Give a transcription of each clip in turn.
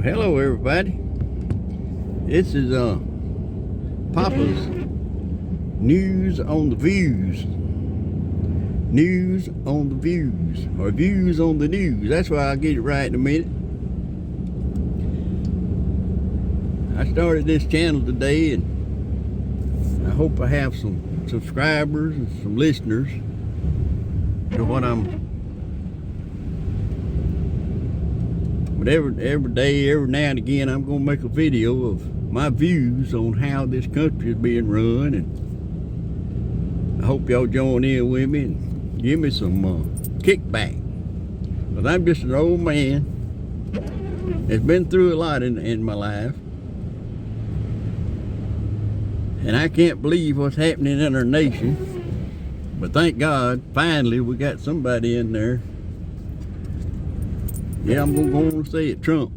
Well, hello everybody. This is Poppa's News on the Views. News on the Views, or Views on the News. That's why I'll get it right in a minute. I started this channel today, and I hope I have some subscribers and some listeners to what But every day, every now and again, I'm going to make a video of my views on how this country is being run, and I hope y'all join in with me and give me some kickback. But I'm just an old man that's been through a lot in my life, and I can't believe what's happening in our nation. But thank God, finally, we got somebody in there. Yeah, I'm going to go and say it, Trump.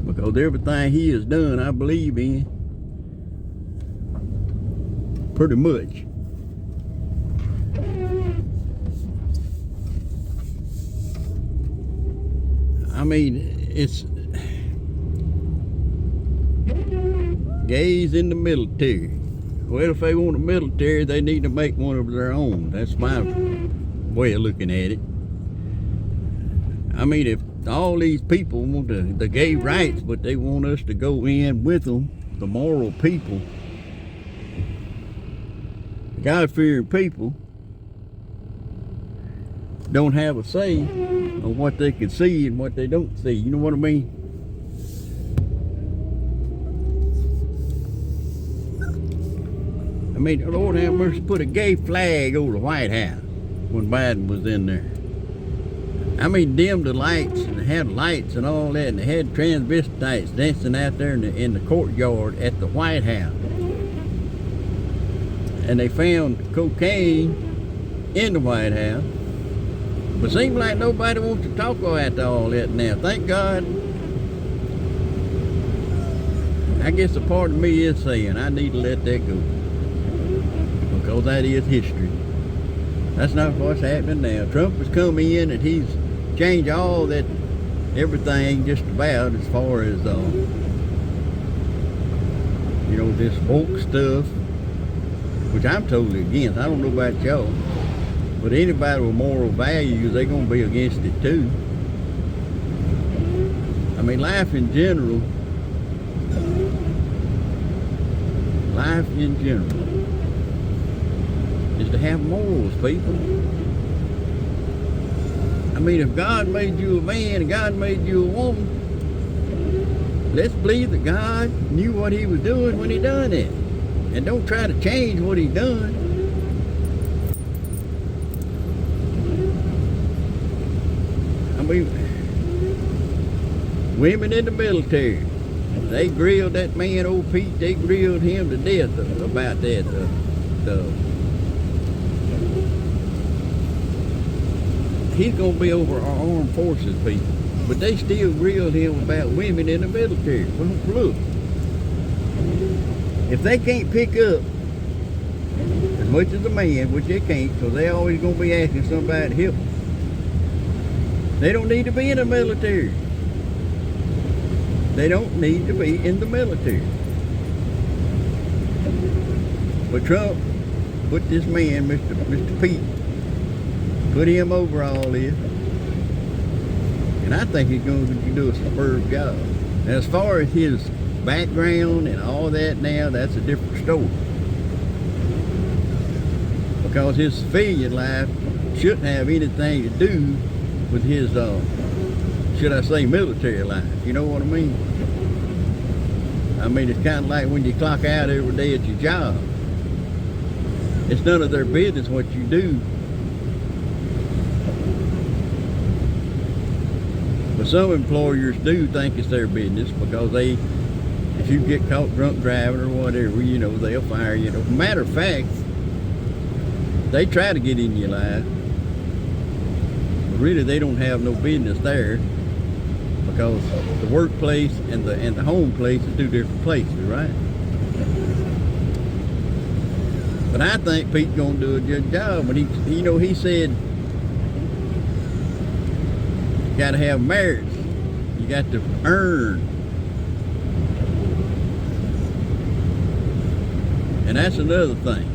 Because everything he has done, I believe in. Pretty much. I mean, it's gays in the military. Well, if they want a military, they need to make one of their own. That's my way of looking at it. I mean, if all these people want the gay rights, but they want us to go in with them, the moral people, God-fearing people, don't have a say on what they can see and what they don't see. You know what I mean? I mean, the Lord have mercy, put a gay flag over the White House when Biden was in there. I mean, dimmed the lights and had lights and all that, and they had transvestites dancing out there in the courtyard at the White House. And they found cocaine in the White House. But it seems like nobody wants to talk about all that now. Thank God. I guess a part of me is saying I need to let that go, because that is history. That's not what's happening now. Trump has come in and he's changed all that, everything just about, as far as you know, this woke stuff, which I'm totally against. I don't know about y'all, but anybody with moral values, they're gonna be against it too. I mean, life in general is to have morals, people. I mean, if God made you a man and God made you a woman, let's believe that God knew what he was doing when he done it. And don't try to change what he done. I mean, women in the military, they grilled that man, old Pete, they grilled him to death about that. He's going to be over our armed forces people. But they still grilled him about women in the military. Well, look, if they can't pick up as much as a man, which they can't, because they always going to be asking somebody to help them, they don't need to be in the military. They don't need to be in the military. But Trump put this man, Mr. Pete, put him over all this, and I think he's going to do a superb job. Now, as far as his background and all that now, that's a different story, because his civilian life shouldn't have anything to do with his, should I say, military life. You know what I mean? I mean, it's kind of like when you clock out every day at your job. It's none of their business what you do. But some employers do think it's their business, because if you get caught drunk driving or whatever, you know, they'll fire you. Matter of fact, they try to get in your life, but really they don't have no business there, because the workplace and the home place are two different places, right? But I think Pete's gonna do a good job. But he said got to have marriage You got to earn. And that's another thing.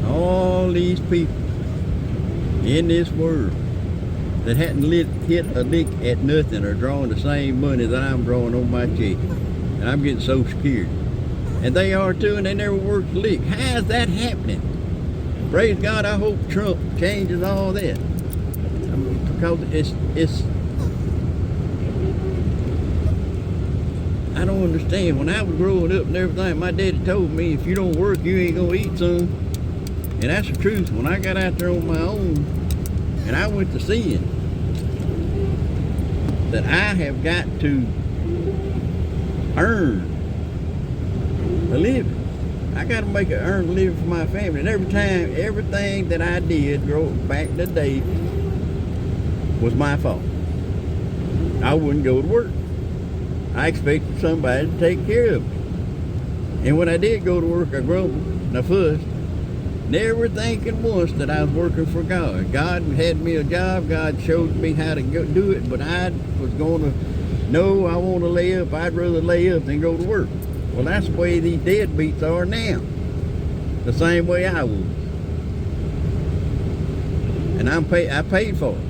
All these people in this world that hadn't hit a lick at nothing are drawing the same money that I'm drawing on my check. And I'm getting Social Security. And they are too, and they never worked a lick. How is that happening? Praise God, I hope Trump changes all that. I mean, because it's I don't understand. When I was growing up and everything, my daddy told me, if you don't work, you ain't gonna eat some. And that's the truth. When I got out there on my own, and I went to seeing that I have got to earn a living. I got to earn a living for my family. And everything that I did back in the day was my fault. I wouldn't go to work. I expected somebody to take care of me. And when I did go to work, I grumbled and I fussed, never thinking once that I was working for God. God had me a job. God showed me how to do it, but I was going to, no, I want to lay up. I'd rather lay up than go to work. Well, that's the way these deadbeats are now. The same way I was. And I paid for it.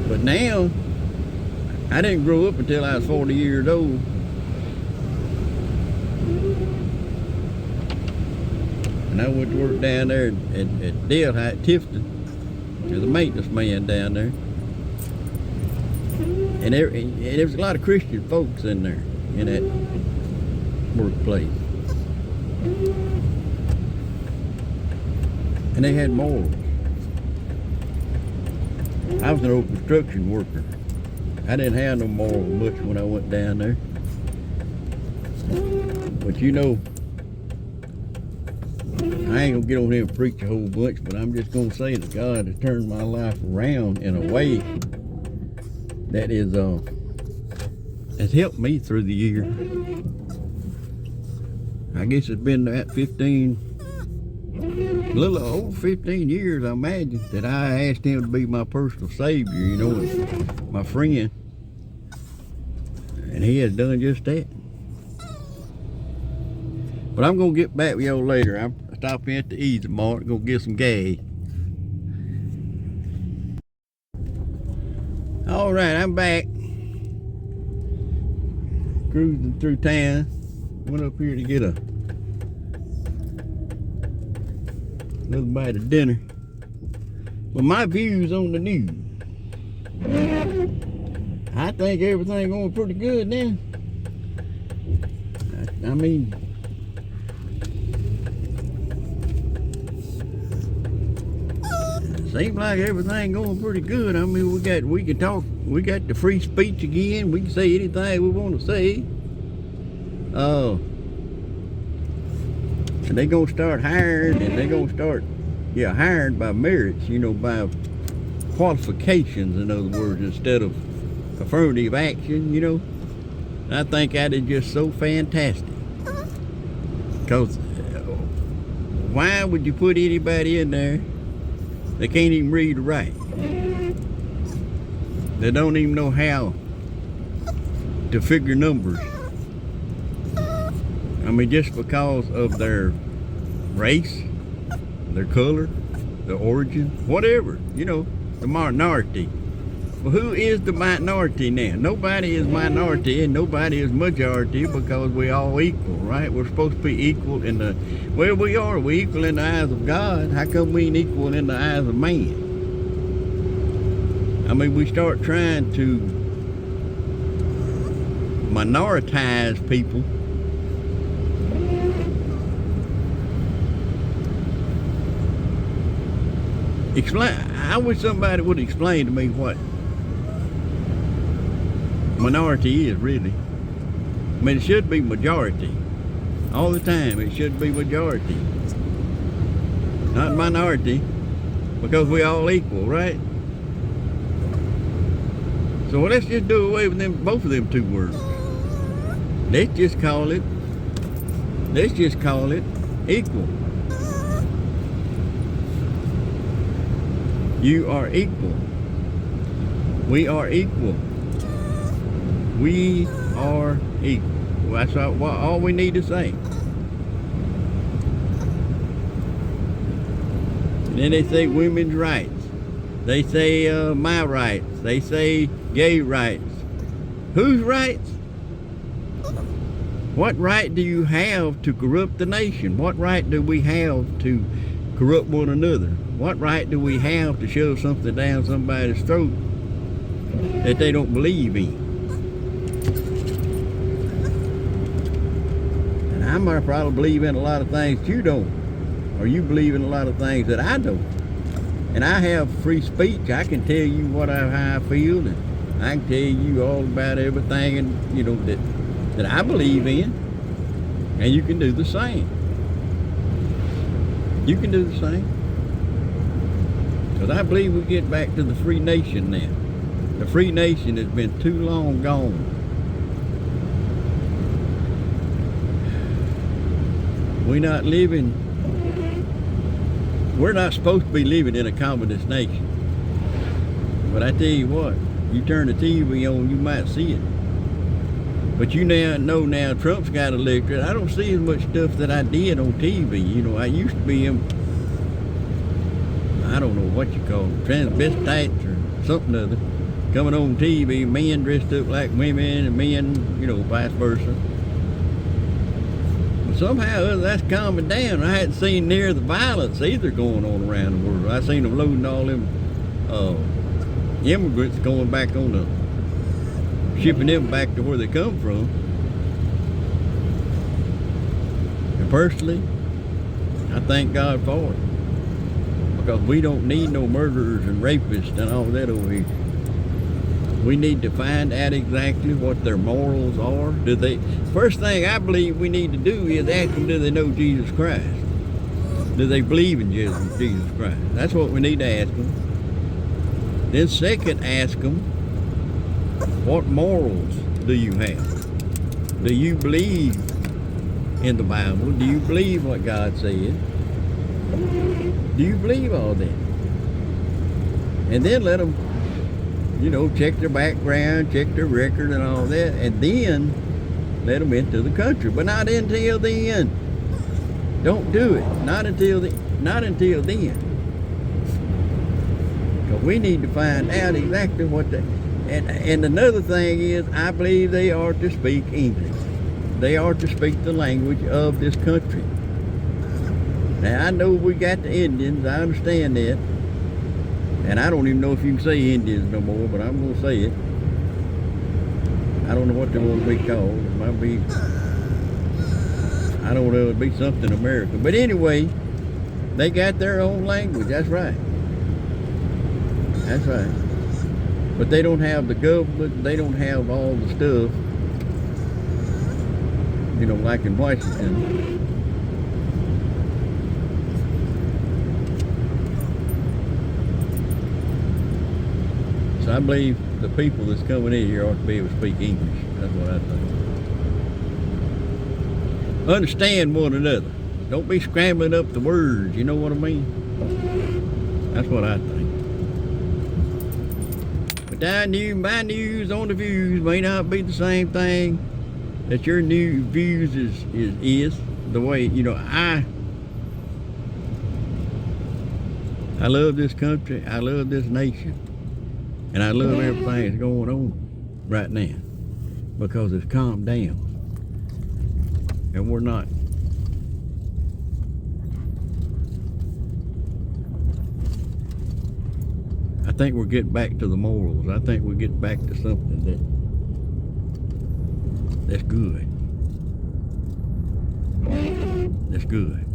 But now, I didn't grow up until I was 40 years old. And I went to work down there at Dale High, Tifton. There's a maintenance man down there. And there was a lot of Christian folks in there, in that workplace. And they had morals. I was an old construction worker. I didn't have no moral much when I went down there. But you know, I ain't gonna get on here and preach a whole bunch, but I'm just gonna say that God has turned my life around in a way that is has helped me through the year. I guess it's been that 15, a little over 15 years, I imagine, that I asked him to be my personal savior, you know, and my friend. And he has done just that. But I'm gonna get back with y'all later. I'm stopping at the Easy Mart, gonna get some gas. All right, I'm back. Cruising through town. Went up here to get a little bite of dinner. Well, my views on the news. I think everything going pretty good now. I mean, seems like everything going pretty good. I mean, we can talk. We got the free speech again. We can say anything we want to say. And they gonna start hiring, and they gonna start, hiring by merits. You know, by qualifications. In other words, instead of affirmative action. You know, I think that is just so fantastic. Because why would you put anybody in there? They can't even read or write. They don't even know how to figure numbers. I mean, just because of their race, their color, their origin, whatever, you know, the minority. Well, who is the minority now? Nobody is minority and nobody is majority, because we all equal, right? We're supposed to be equal in the, well, we are. We're equal in the eyes of God. How come we ain't equal in the eyes of man? I mean, we start trying to minoritize people. I wish somebody would explain to me what minority is really. I mean, it should be majority. All the time, it should be majority. Not minority, because we all equal, right? So let's just do away with them, both of them two words. Let's just call it equal. You are equal. We are equal. We are equal. Well, that's all we need to say. And then they say women's rights. They say my rights. They say gay rights. Whose rights? What right do you have to corrupt the nation? What right do we have to corrupt one another? What right do we have to shove something down somebody's throat that they don't believe in? And I might probably believe in a lot of things you don't, or you believe in a lot of things that I don't. And I have free speech. I can tell you how I feel, and I can tell you all about everything, and you know that I believe in, and you can do the same. You can do the same. Because I believe we get back to the free nation now. The free nation has been too long gone. We're not supposed to be living in a communist nation. But I tell you what, you turn the TV on, you might see it. But you know now Trump's got elected. I don't see as much stuff that I did on TV. You know, I used to be I don't know what you call them, transvestites or something other, coming on TV, men dressed up like women and men, you know, vice versa. But somehow or other, that's calming down. I hadn't seen near the violence either going on around the world. I seen them loading all them immigrants going back on the, shipping them back to where they come from. And personally, I thank God for it. Because we don't need no murderers and rapists and all that over here. We need to find out exactly what their morals are. First thing I believe we need to do is ask them, do they know Jesus Christ? Do they believe in Jesus Christ? That's what we need to ask them. Then second, ask them, what morals do you have? Do you believe in the Bible? Do you believe what God said? Do you believe all that? And then let them, you know, check their background, check their record and all that, and then let them into the country. But not until then. Don't do it. Not until then. Because we need to find out exactly what they... And another thing is, I believe they are to speak English. They are to speak the language of this country. Now, I know we got the Indians. I understand that. And I don't even know if you can say Indians no more, but I'm going to say it. I don't know what they want to be called. It might be, I don't know, it'd be something American. But anyway, they got their own language. That's right. That's right. But they don't have the government. They don't have all the stuff, you know, like in Washington. So I believe the people that's coming in here ought to be able to speak English. That's what I think. Understand one another. Don't be scrambling up the words, you know what I mean? That's what I think. But my news on the views may not be the same thing that your new views is the way, you know, I love this country, I love this nation. And I love everything that's going on right now because it's calmed down. And we're not. I think we're getting back to the morals. I think we're getting back to something that's good. That's good.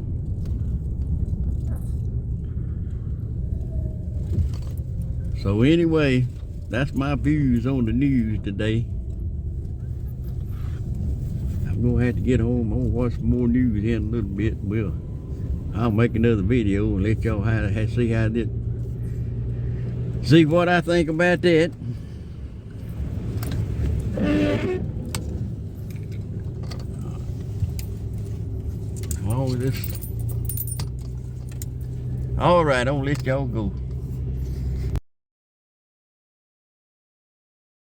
So anyway, that's my views on the news today. I'm gonna have to get home. I'm gonna watch some more news in a little bit. Well, I'll make another video and let y'all see what I think about that. All right, I'm gonna let y'all go.